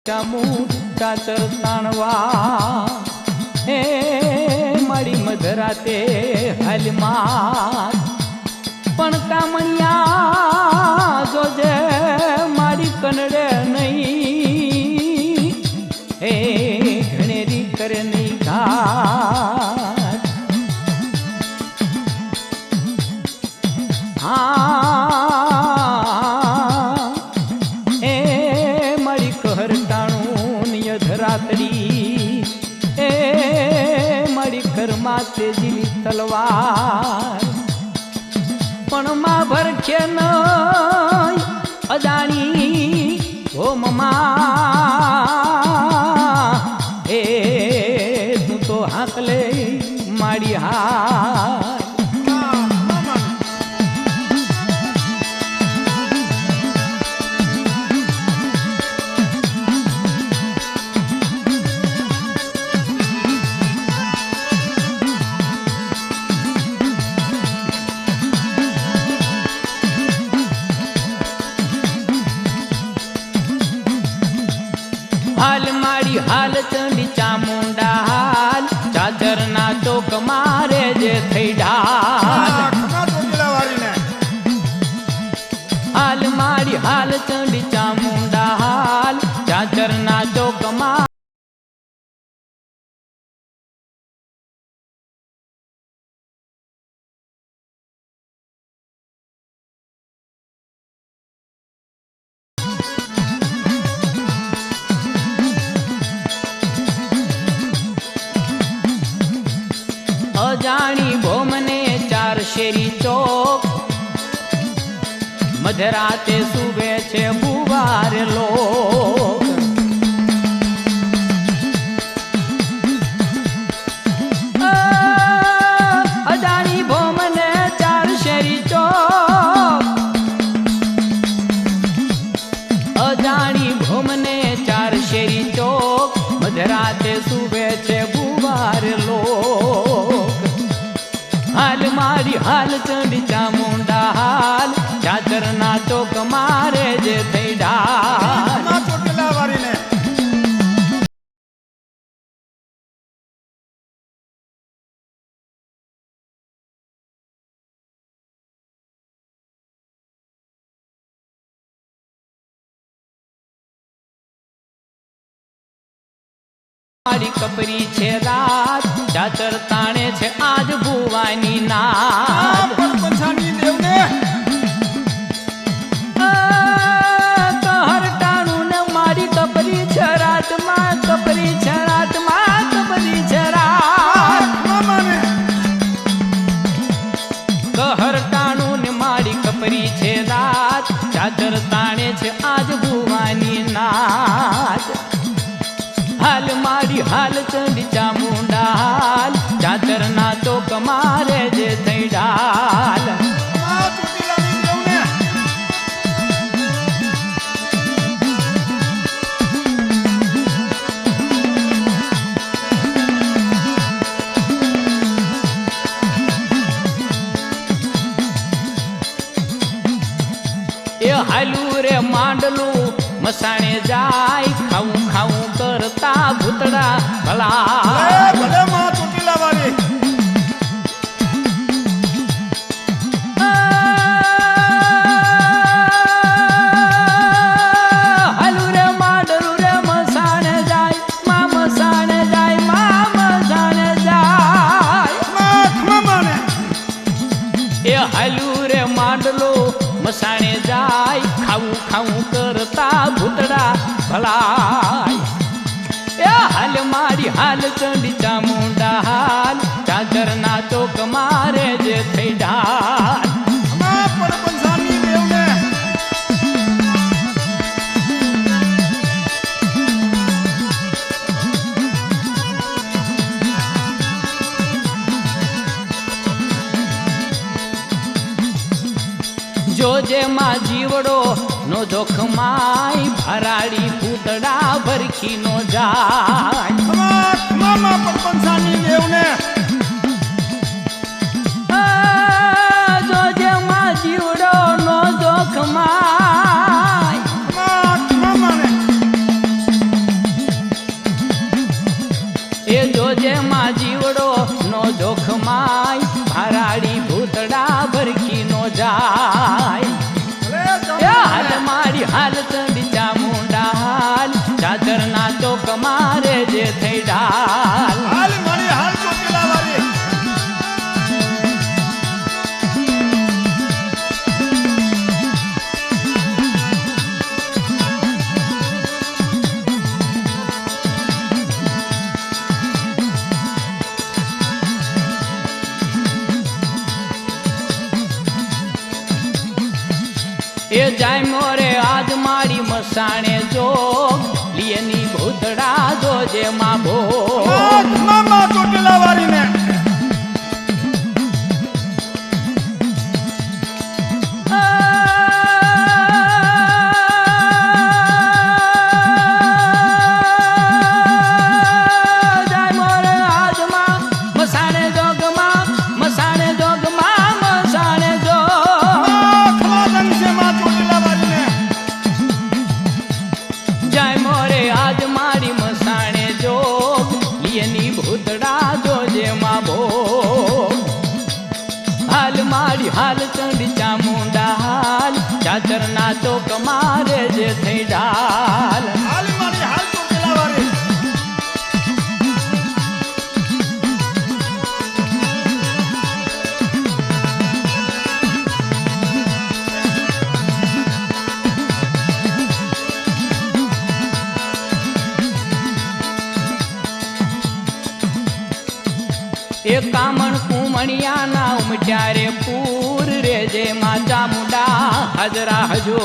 ચાચર તાણવા હે મારી મધરાતે હાલમાં પણ કામણિયા જોજે મારી કનડે નહીં હે ઘણેરી કરે નહીં ઘાટ એ મારી કહર ટાણું યધરાતડી એ મારી ઘરમાં તેજીલી તલવાર પણ માં ભરખે ન અજાણી ઓ મમા એ તું તો હાકલે મારી હાર હાલ મારી હાલ ચંડી ચામુંડા હાલ ચાચર ના ચોક મારે જે થઈ ઢાલ હાલ મારી હાલ ચંડી ચામુંડા હાલ ચાચર ના ચોક માં અજાણી ભોમને ચાર શેરી ચોક મધરાતે સુવે છે બુવાર લોક અજાણી ભોમને ચાર શેરી ચોક અજાણી ભોમને ચાર શેરી ચોક મધરાતે સુવે છે બુવાર લોક હાલ મારી હાલ ચંડી ચામુંડા હાલ ચાચર ના ચોક મારે જે થઈ ઢાલ મારી કપરી છે રાત ચાચર તાણે છે આજ ભુવાની નાદ કહર ટાણું ને મારી કપરી છે રાતમાં કપરી છે રાતમાં કપરી છે રાત કહર ટાણું ને મારી કપરી છે રાત ચાચર તાણે છે આજ ભુવાની નાદ હાલ મારી હાલ ચંડી ચામુંડા હાલ ચાચર ના ચોક મારે જે થઈ ઢાલ એ હાલું રે માંડલું મસાણે જાય ખાવું ખાવું કરતા ભૂતડા ભલા હાલું રે માંડલું રે મસાણે જાય માં મસાણે જાય માં મસાણે જાય એ હાલું રે માંડલો મસાણે જાય ખાવું ખાવું કરતા ભૂતડા ભલાય એ હાલ મારી હાલ ચંડી ચામુંડા હાલ ચાચર ના ચોક મારે જે થઈ ઢાલ જોજે માં જીવડો નો જોખમાય ભરાડી પૂતડા ભરખી નો જાય જોજે માં જીવડો નો જોખમાય એ જાય મોરે આજ મારી મસાણે જોગ લીએની ભૂતડા જોજે માં ભોગ મામા ચોટીલા વાળીને હાલ ચંડી ચામુંડા હાલ ચાચરના ચોક મારે જે થઈ ડાલ હાલ મારી હાલ ચોટીલા વાળી એ કામણ કુમણિયાના ઉમટ્યા રે પૂર રે જે માં ચામુંડા હાજરા હજો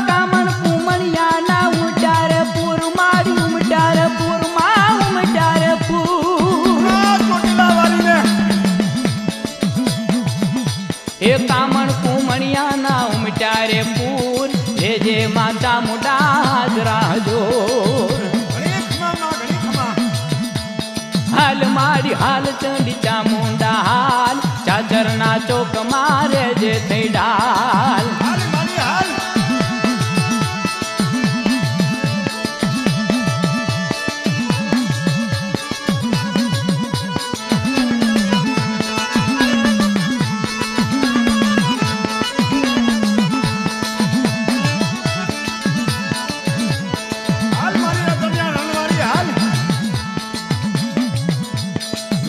કામણ કુમણિયાના ઉમટ્યા રે પૂર મારી ઉમટ્યા રે પૂર માં ઉમટ્યા રે પૂર ચોટીલા વાળીને એ કામણ કુમણિયાના ઉમટ્યા રે પૂર રે જે માં ચામુંડા હાજરા હજો હાલ મારી હાલ ચંડી ચામુંડા હાલ ચાચરના ચોક મારે જે થઈ ડાલ હાલ મારી હાલ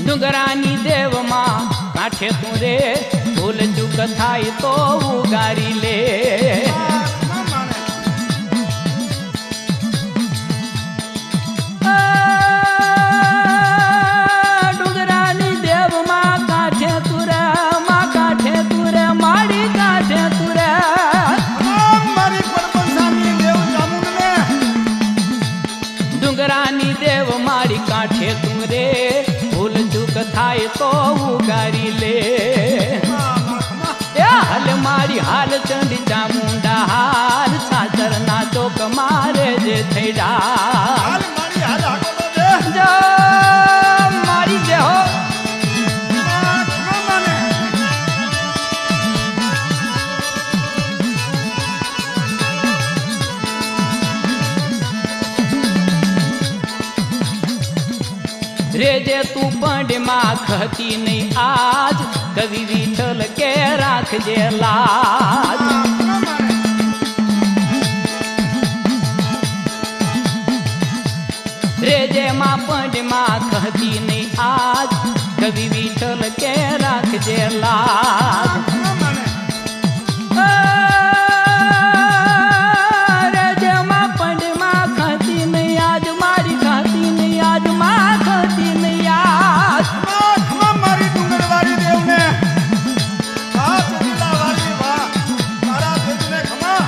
ડુંગરાની દેવમાં કાંઠે તું રે ભૂલ ચૂક થાય તો ઉગારી લે ડુંગરાની દેવમાં કાંઠે તું રે માં કાંઠે તું રે મારી કાંઠે તું રે મારી પરબસાની દેવ ચામુંડને ડુંગરાની દેવ મારી કાંઠે તું રે થાય તો ઉગારી લે હાલ મારી હાલ ચંડી ચામુંડા હાલ ચાચરના ચોક મારે જે થઈ ડાલ મારી હાલ મારી જે હો રેજે તું પંડમાં ખતી નહીં આજ કવિ વિઠ્ઠલ કે રાખજે લાજ રેજે માં પંડમાં ખતી નહીં આજ કવિ વિઠ્ઠલ કે રાખજે લાજ રેજે માં પંડમાં ખતી નહીં આજ મારી ખતી નહીં આજ માં ખતી નહીં આજ મારી ડુંગરવાળી દેવને આ ચોટીલા વાળી વાહ મારા દેવને ખમા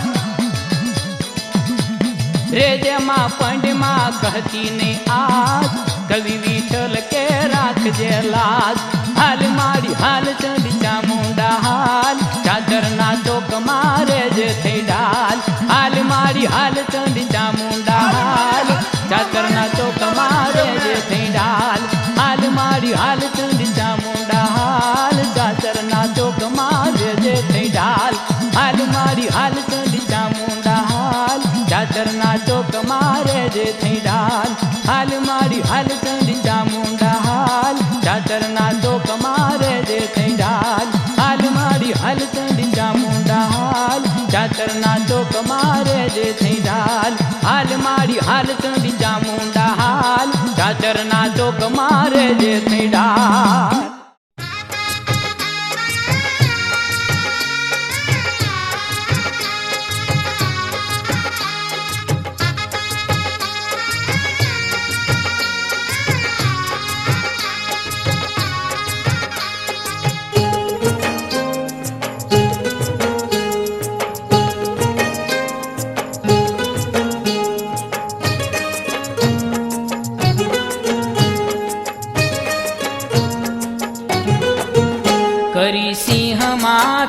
રેજે માં પંડમાં કહતી નહીં આજ કવિ વિઠ્ઠલ કે રાખજે લાજ હાલ મારી હાલ ચંડી ચામુંડા હાલ ચાચરના ચોક મારે જે થઈ ડાલ હાલ મારી હાલ ચંડી ચામુંડા હાલ ચાચરના ચોક મારે જે થઈ ડાલ હાલ મારી હાલ ચંડી ચામુંડા હાલ ચાચરના ચોક મારે જે થઈ ડાલ હાલ મારી હાલ ચંડી ચામુંડા હાલ ચાચરના ચોક મારે જે થઈ ડાલ હાલ મારી હાલ ચંડી ચામુંડા હાલ ચાચરના ચોક મારે જે થઈ ડાલ હાલ મારી હાલ ચંડી ચામુંડા હાલ ચાચરના ચોક મારે જે થઈ ડાલ હાલ મારી હાલ ચંડી ચામુંડા હાલ ચાચરના ચોક મારે જે થઈ ડાલ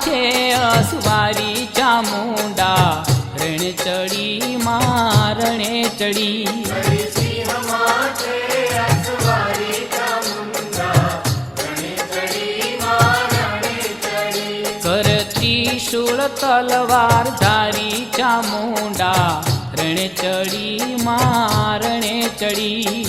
માથે અસવારી ચામુંડા રણ ચડી માં રણે ચડી ત્રિશૂળ તલવાર ધારી ચામુંડા રણે ચડી માં રણે ચડી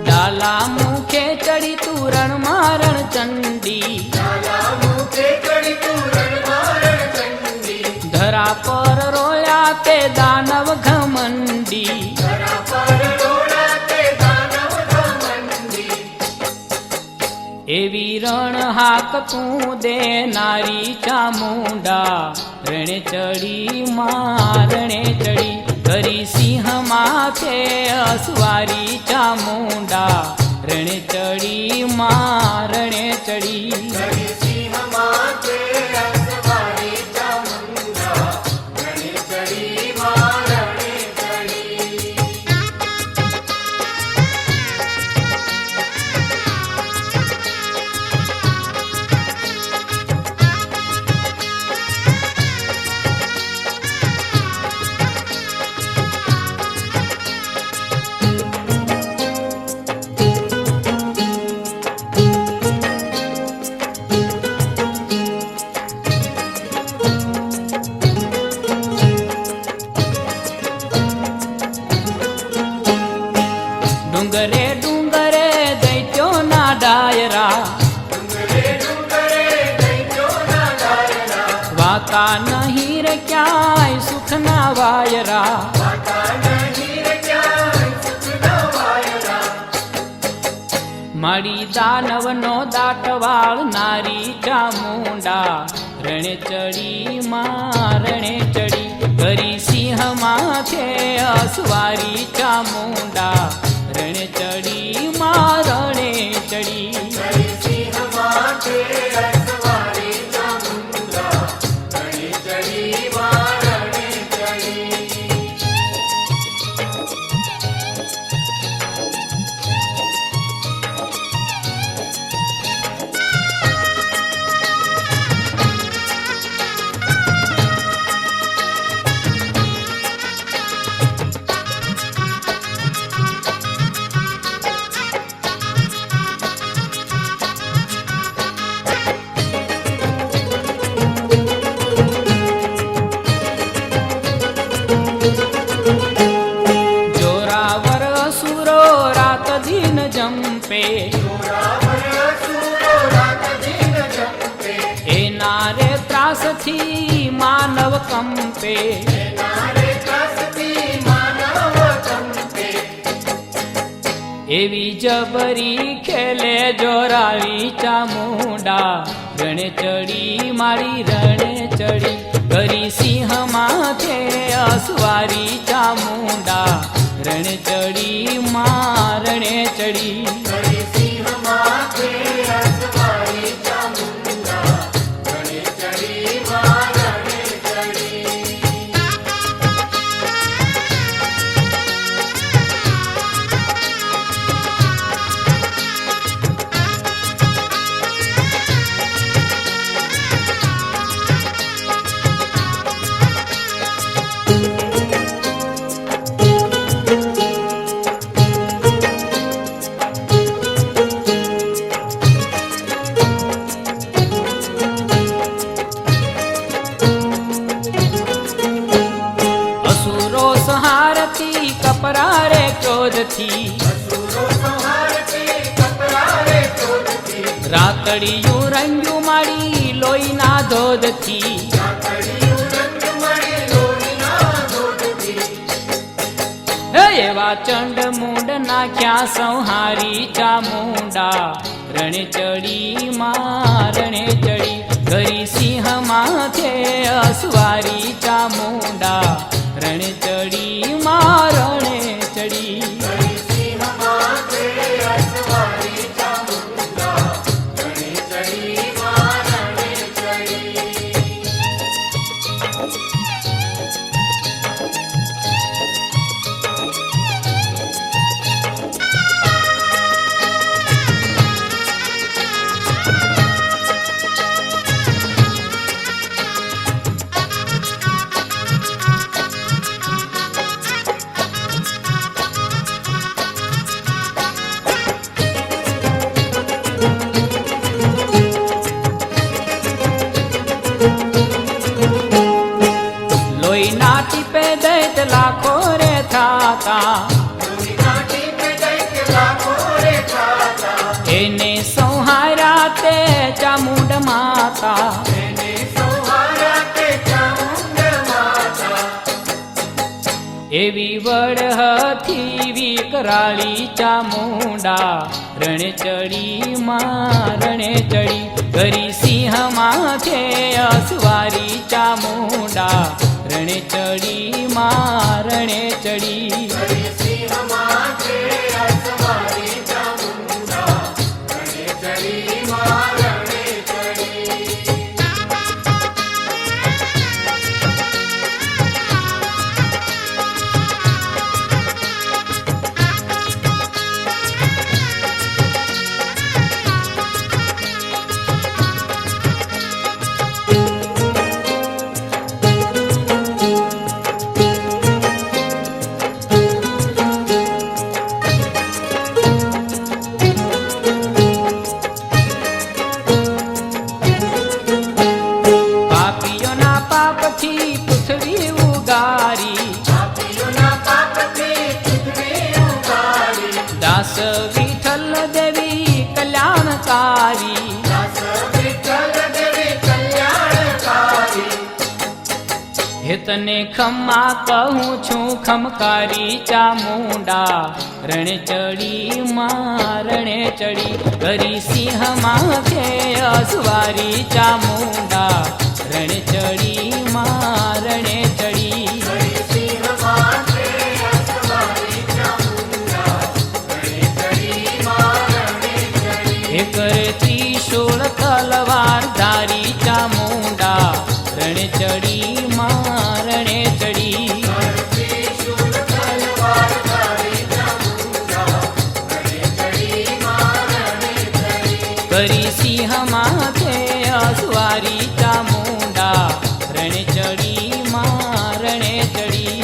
ડાલા મુખે ચડી તું રણ મારણ ચંડી ધરા પર રોયા તે દાનવ ઘમંડી એવી રણ હાક તું દે નારી ચામુંડા રણે ચડી માં રણે ચડી કરી સિંહ માથે અસવારી ચામુંડા રણે ચડી માં રણે ચડી ડુંગરે ડુંગરે દૈત્યોના ડાયરા વાતા નહીં રે ક્યાંય સુખના વાયરા મારી દાનવનો દાટવાળ નારી ચામુંડા રણે ચડી માં રણે ચડી કરી સિંહ માથે અસવારી ચામુંડા રણે ચડી માં રણે ચડી જોરાવર અસુરો રાત દિન જંપે એના રે ત્રાસથી માનવ કંપે એવી જબરી ખેલે જોરાવી ચામુંડા રણે ચડી મારી રણે ચડી કરી સિંહ માથે અસવારી ચામુંડા રણે ચડી માં રણે ચડી કપરારે ક્રોધથી રાતડિયું રંગ્યું માડી લોહીના ધોધથી એવા ચંડ મૂંડ નાખ્યા સંહારી ચામુંડા રણે ચડી માં રણે ચડી ગરી સિંહ માથે અસવારી ચામુંડા રણે ચડી માં રણે ચડી લોહીના ટીપે દૈત લાખો રે થાતા એને સંહાર્યા તે ચામુંડ માતા એવી વડહથી વિકરાળી ચામુંડા રણે ચડી માં રણે ચડી ગરી સિંહ માથે અસવારી ચામુંડા રણે ચડી માં રણે ચડી દાસ વિઠ્ઠલ દેવી કલ્યાણકારી હે તને ખમ્મા કહું છું ખમકારી ચામુંડા રણે ચડી માં રણે ચડી ગરી સિંહ માથે અસવારી ચામુંડા રણે ચડી માં રણે ચડી કરે ત્રિશૂળ તલવાર ધારી ચામુંડા રણે ચડી માં રણે ચડી કરી સિંહ માથે અસવારી ચામુંડા રણે ચડી માં રણે ચડી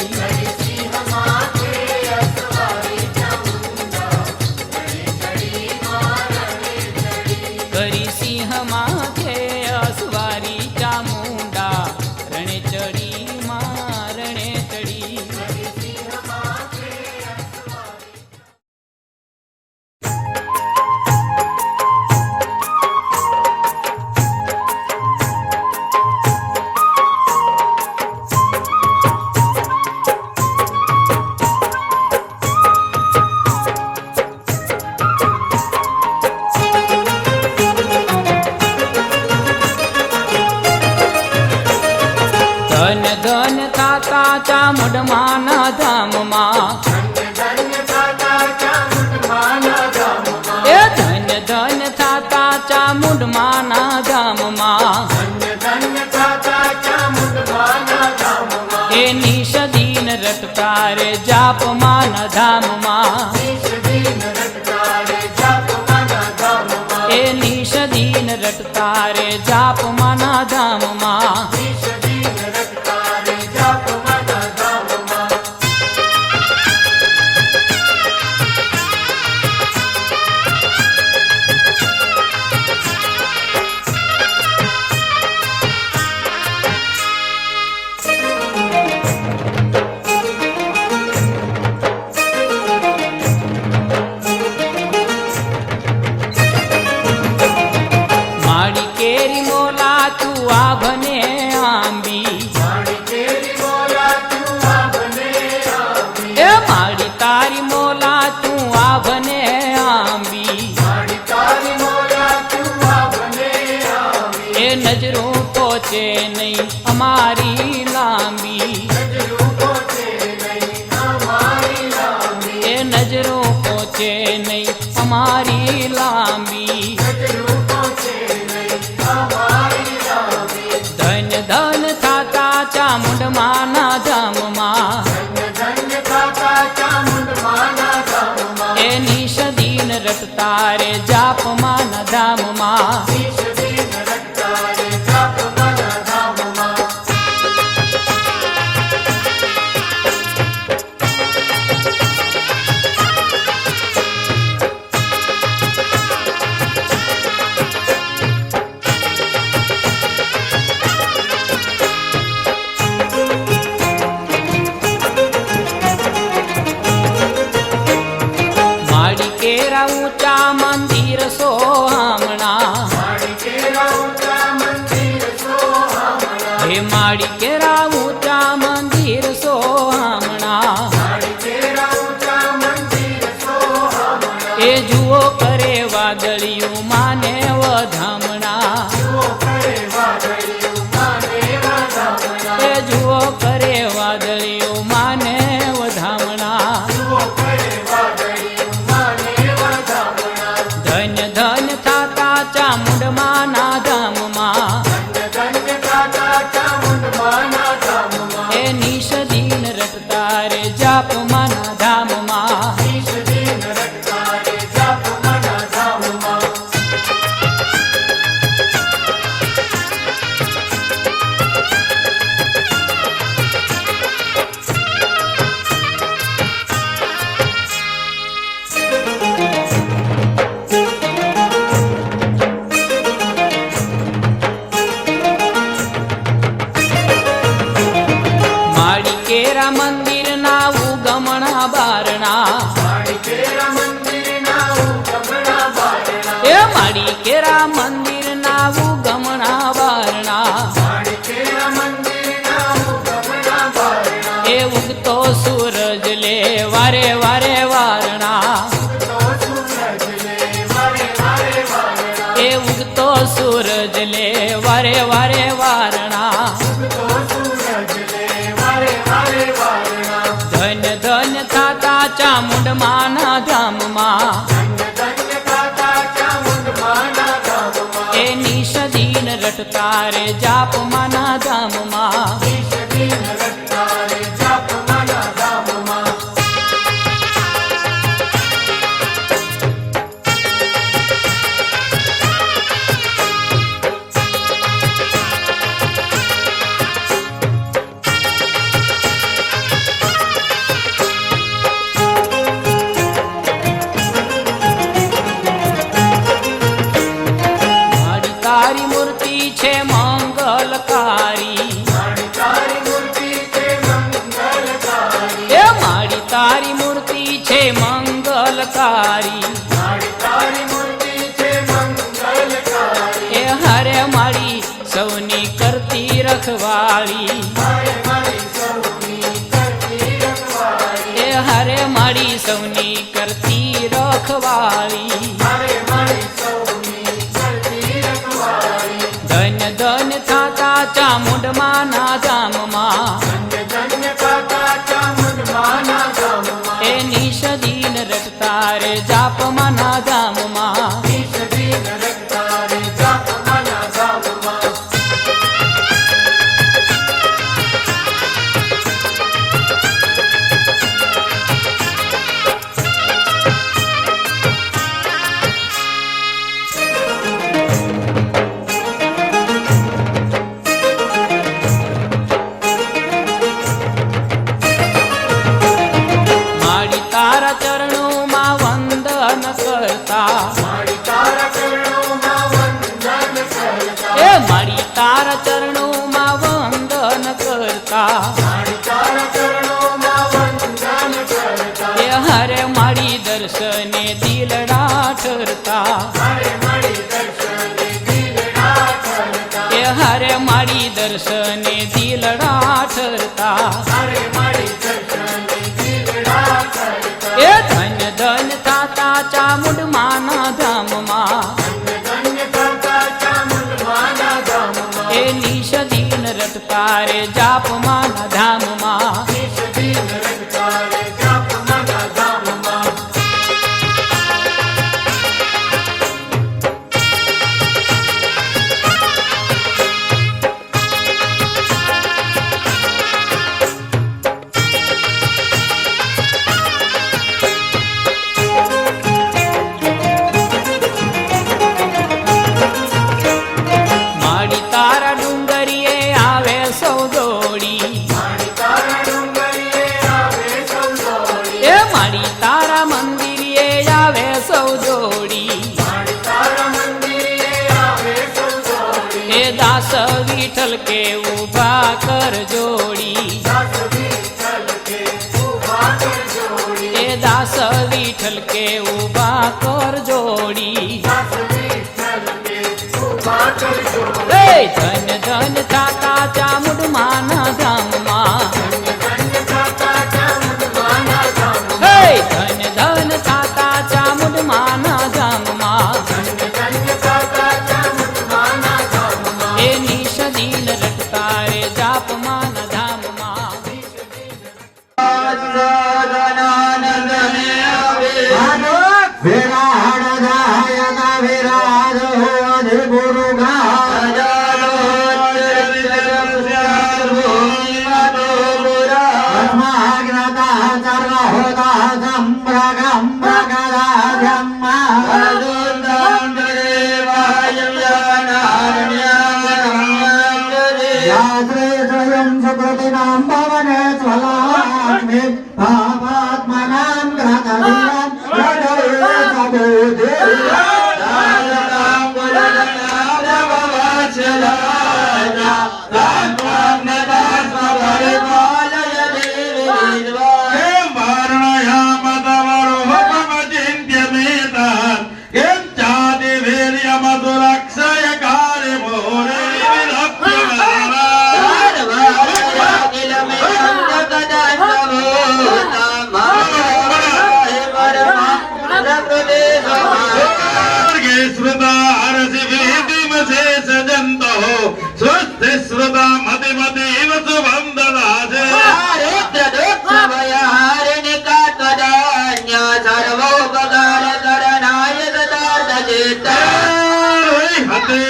કરી સિંહ માથે અસવારી ચામુંડા રણે ચડી માં રણે ચડી ધન ધન થાતા ચામુંડમાના ધામમાં એ ધન ધન થાતા ચામુંડમાના ધામમાં એ નિષદીન રટતા રે જાપમાના ધામમાં એ નિષદીન રટતા રે જાપમાના ધામમાં નજરો પહોંચે નહીં અમારી લાંબી, એ નજરો પહોંચે નહીં અમારી લાંબી. ધન ધન થાતા ચામુંડમાના ધામમાં, એની સદીન રટતા રે જાપમાના ધામમાં. કેરા ઊંચા મંદિર સોહામણા, હે માડી કેરા ઊંચા મંદિર સોહામણા. એ જુઓ કરે વાદળિયું માને વધામણા, એ જુઓ કરે વાદળિયું માને વધામણા. ધન થાતા ચામુંડમાના ધામમાં, એની સદીન રટતા રે જાપમાના ધામમાં. કેરા મંદિર ના ઉગમણા બારણા, એ માડી કેરા મંદિર ના ઉગમણા બારણા. એ ઉગતો સૂરજ લે વારે વારે વારણા, એ ઉગતો સૂરજ લે વારે વારે વારણા. ધન ધન થાતા ચામુંડમાના ધામમાં, એની સદીન રટતા રે જાપમાના ધામમાં. તારી મૂર્તિ છે મંગલકારી, એ મારી તારી મૂર્તિ છે મંગલકારી. એ હરે મારી સૌની કરતી રખવાળી, એ હરે મારી સૌની કરતી રખવાળી. ધન ધન થાતા ચામુંડમાના ધામમાં, એની સદીન રટતા રે જાપમાના ધામમાં. તારા ચરણોમાં વંદન કરતા, એ મારી તારા ચરણોમાં વંદન કરતા. એ હરે મારી દર્શને દિલડા ઠરતા, એ હરે મારી દર્શને દિલડા ઠરતા. એ ધન ધન થાતા ચામુંડમાના ધામમાં, નિશ દિન રટતા રે જાપમાના ધામમાં માડી તારા ડુંગરીએ આવે સૌ દોડી એ માડી તારા મંદિરે આવે સૌ દોડી એ દાસ વિઠ્ઠલ કે ઉભા કર જોડી એ દાસ વિઠ્ઠલ કે ઉભા કર જોડી એ ધન ધન થાતા ચામુંડ માના ધામમાં હે ધન ધન થાતા ચામુંડ માના ધામમાં એ નિશ દિન રટતા રે જાપમાના ધામમાં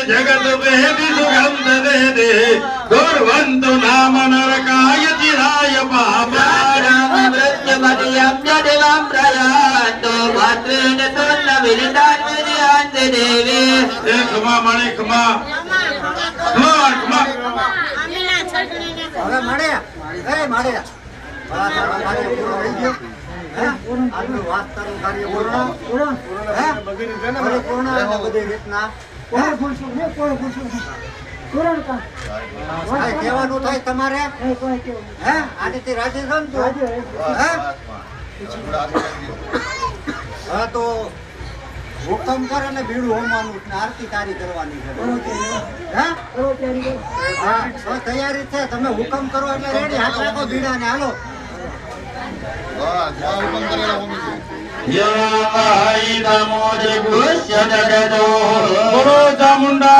जगत वेदी सुगंध दे दे गौरवंतु नाम नरकाय चिराय पापाराम मृत्युमतियं जदिवं प्रयान्तो भद्रेण तुन्न विनिदान विजयांति देवी खमा मणि खमा खमा હવે મળે એ મળે કાર્ય પૂરું થઈ ગયું હે આજનું વાત તારું કાર્ય પૂર્ણ હે પૂર્ણ અને બધી રીતના કોઈ ભૂલશું ને કોઈ ભૂલશું પૂરણ કા કહેવાનું થાય તમારે હે આની રાજી સમજો હે હા તો હુકમ કરે ને બીડું હોમવાનું ને આરતી તારી કરવાની છે હે હા બસ તૈયારી છે તમે હુકમ કરો એટલે રેડી હાથ રાખો બીડા ને હાલો बोलो चामुंडा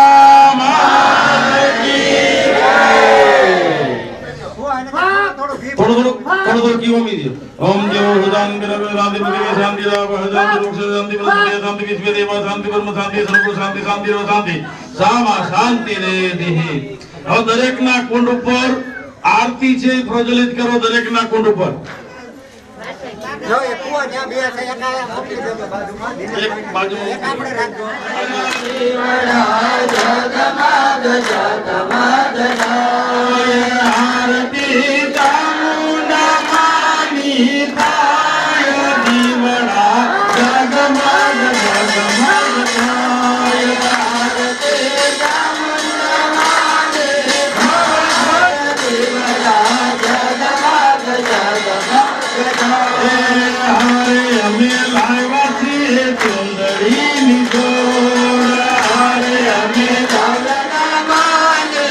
माता की थोड़ा की उम्मीद है ओम जो हुदान बिरबे शांति पृथ्वी शांति राव शांति लोक शांति पृथ्वी शांति विश्व देव शांति ब्रह्म शांति सर्व शांति शांति रो शांति सामा शांति रे देहि और दरेक ना कुंड ઉપર આરતી છે પ્રજ્વલિત કરો દરેક ના કુંડ ઉપર જો એ કુવા જ્યાં બે છે એક આયા મોકલી દો બાજુમાં એક બાજુ એક આપણે રાખજો આરતી ચામુંડા માની થાય દીવડા જગમગ જગમગ થાય આરતી ચામુંડા માની થાય દીવડા જગમગ જગમગ હરે અમે લાવ્યા છીએ ચંદડીની જોડ હરે અમે ચાલના માને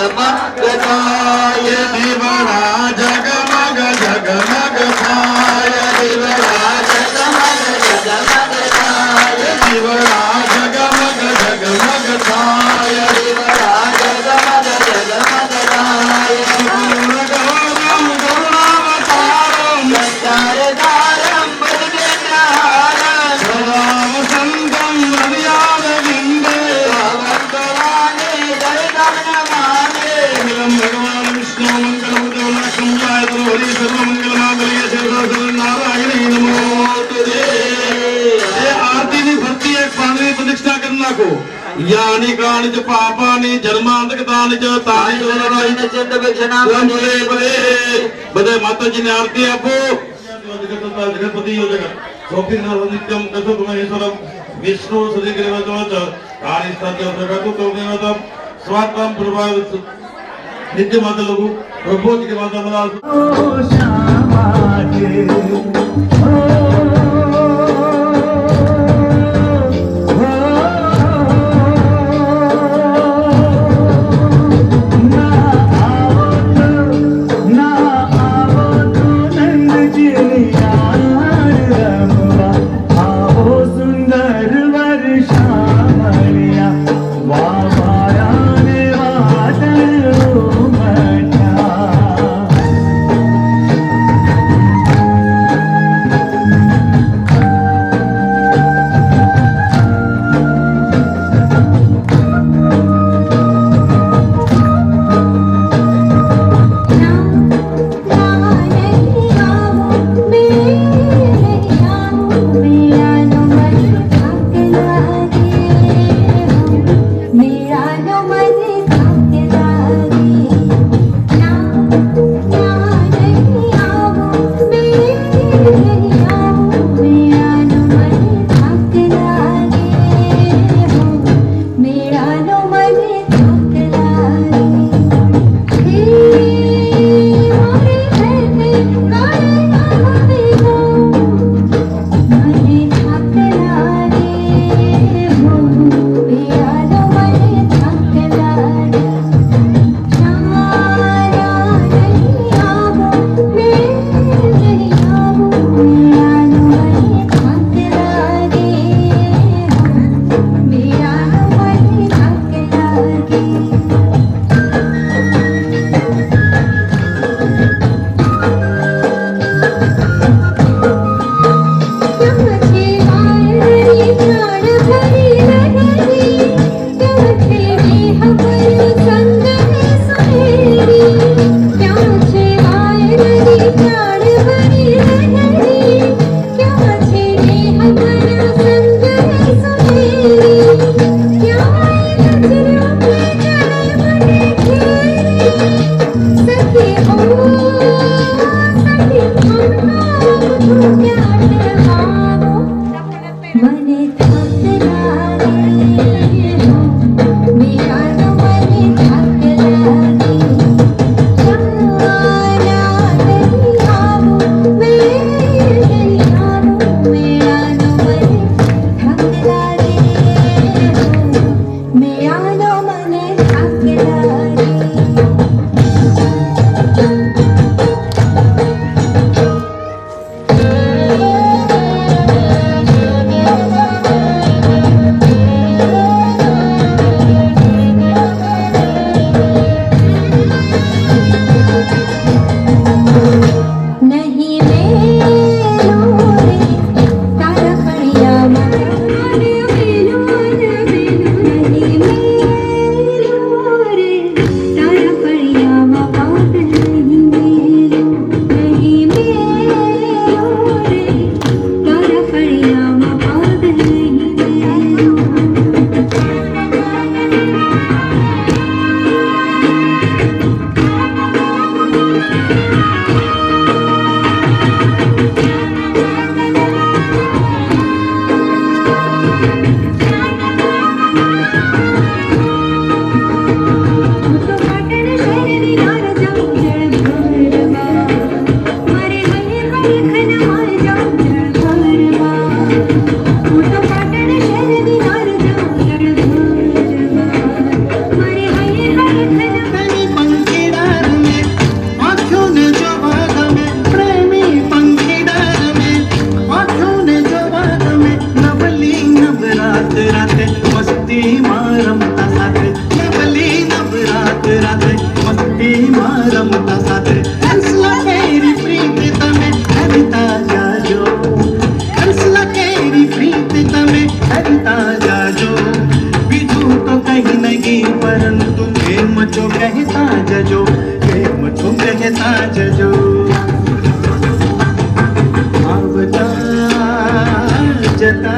जगमग थाय दीवड़ा जगमग जगमग थाय दीवड़ा जगमग जगमग थाय दीवड़ा जगमग जगमग थाय दीवड़ा जगमग जगमग थाय गुरुगौरम करुणावतारम संसारधारं भजनेन्द्रहारं सदा वसन्तं हृदयारविन्दे भगवन्तवाने दरिद्रं नमामि मंगलम भगवान विष्णु मंगलम देवलक्ष्मी गायत्री हरि सर्वमंगलमांगल्ये शिव नारायणी नमोस्तुते ये आरती ની ભક્તિ એક પાણી પ્રદક્ષિણા કરી નાખો યાની કાણી જ પાપાની જન્માંતકતાની જ તારી જોરાઈ ભલે ભલે બધે માતાજીને આરતી આપો જગતપતિ જગત સોખીના નિત્યમ કથક મહેશ્વરમ વિષ્ણુ સદિગ્રવતવત કાળીસ્તાત્ય જગતો તોમેવતમ સ્વાતમ પ્રભાવ नित्य माता लोगों प्रभु जी के माता बना नवरात राते मस्ती मारमता साथे नवली नवरात राते मस्ती मारमता साथे हंसला केरी प्रीत तमे हरिता जाजो हंसला केरी प्रीत तमे हरिता जाजो बीजू तो कहीं नहीं परंतु प्रेम तो कहता जजो प्रेम तो कहता जजो आवता जता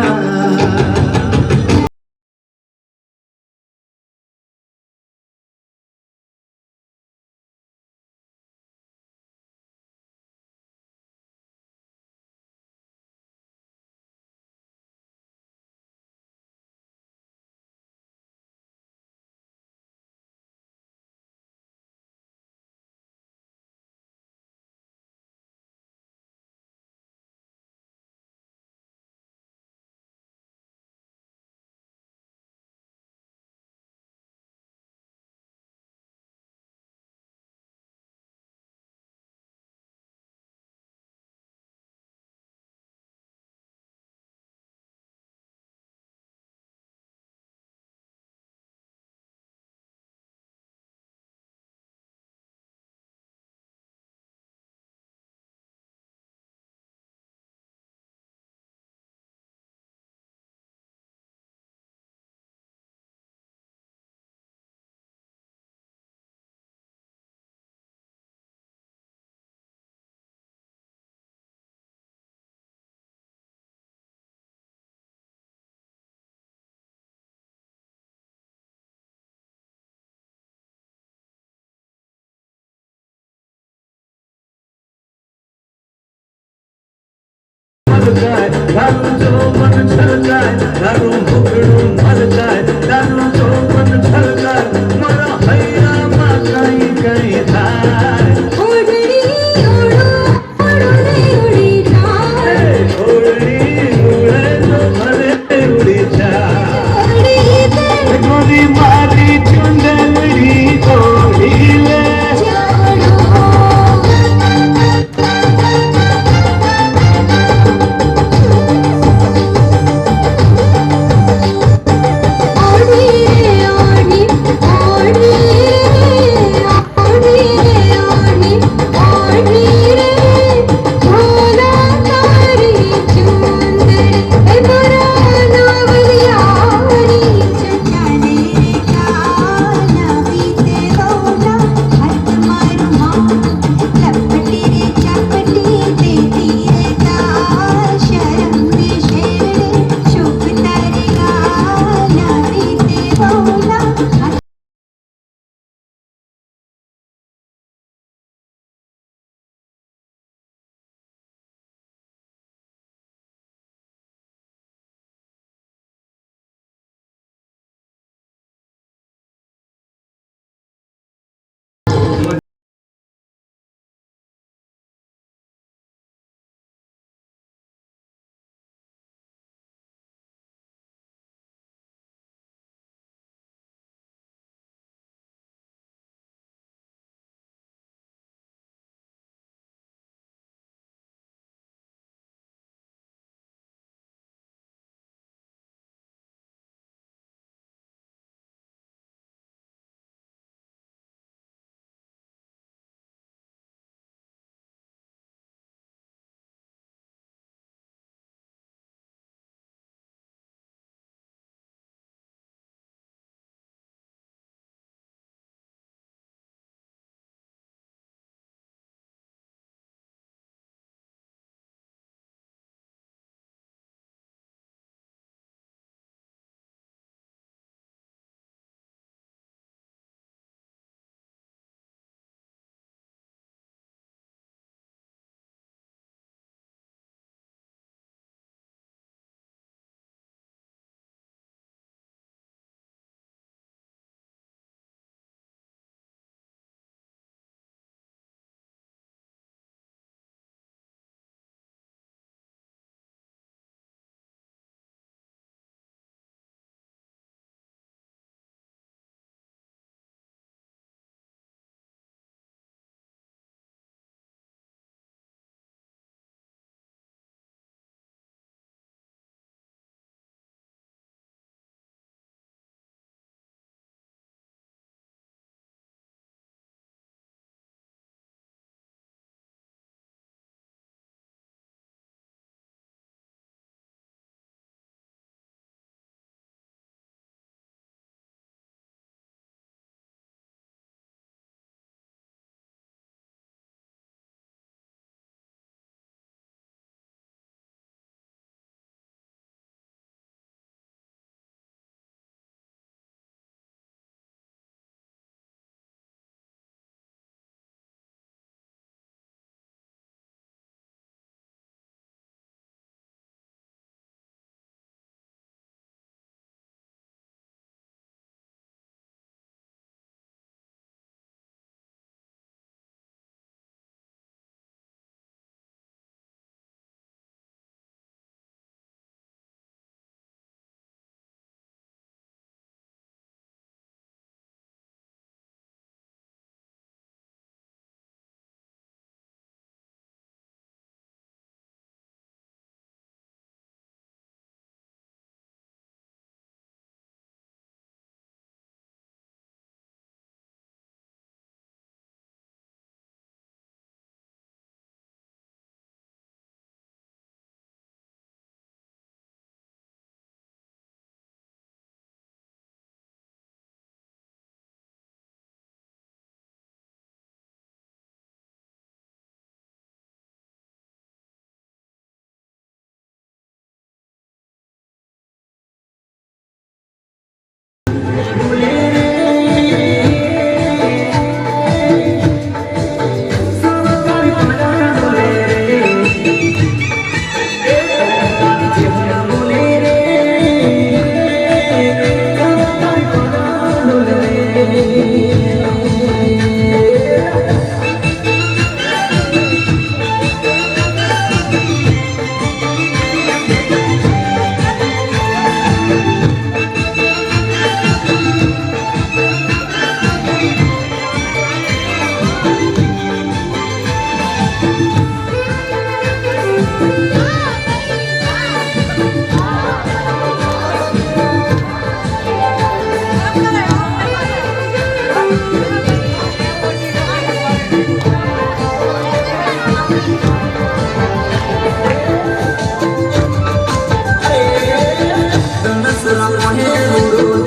दारू जो मन छलकाय दारू मुकड़ू मलकाय दारू जो मन छलकाय मरा हैया मा कहीं कहीं थाय ओडड़ी ओडो ओडोने उड़ी जाए ओडड़ी उड़े तो भले उड़ी जाए ओडड़ी गोरी मारी चुंदड़ी गोरी ले जानो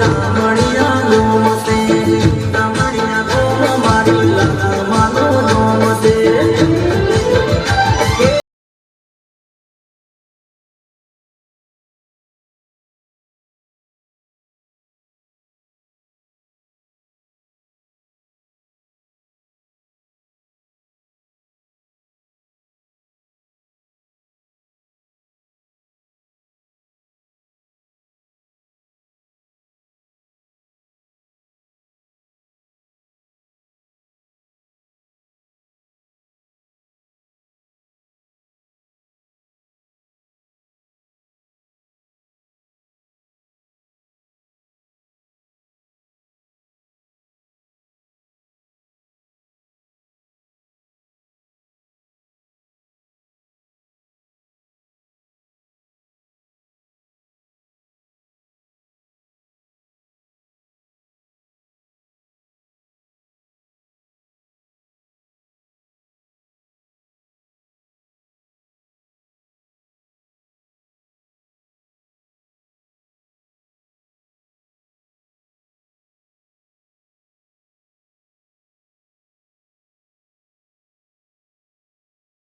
રામ